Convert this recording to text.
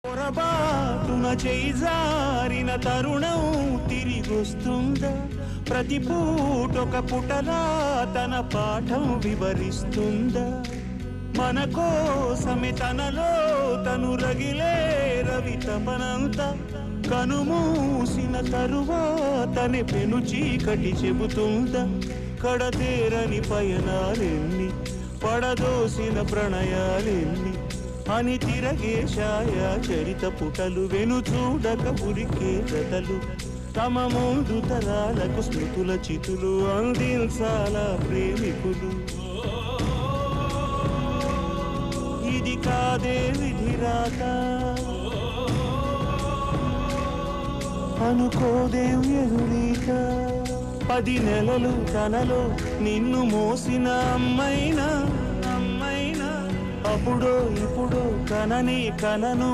పొరబాటున చేజారిన తరుణం తిరిగొస్తుందా? ప్రతి పూటొక పుటలా తన పాఠం వివరిస్తుందా? మన కోసమే తనలో తను రగిలే రవి తపనంతా కనుమూసిన తరువాతనే పెను చీకటి చెబుతుందా? కడతేరని పయనాలెన్ని, పడదోసిన ప్రణయాలెన్ని అని తిరగే ఛాయా చరిత పుటలు వెను చూడక ఉరికే కథలు తమ ముందు తరాలకు స్మృతుల చితులు అందించాలా ప్రేమికులు. ఇది కాదే విధిరాత అనుకోదేం ఎదురీత. 10 నెలలు తనలో నిన్ను మోసిన అమ్మైనా అప్పుడో ఇప్పుడో కనని కనను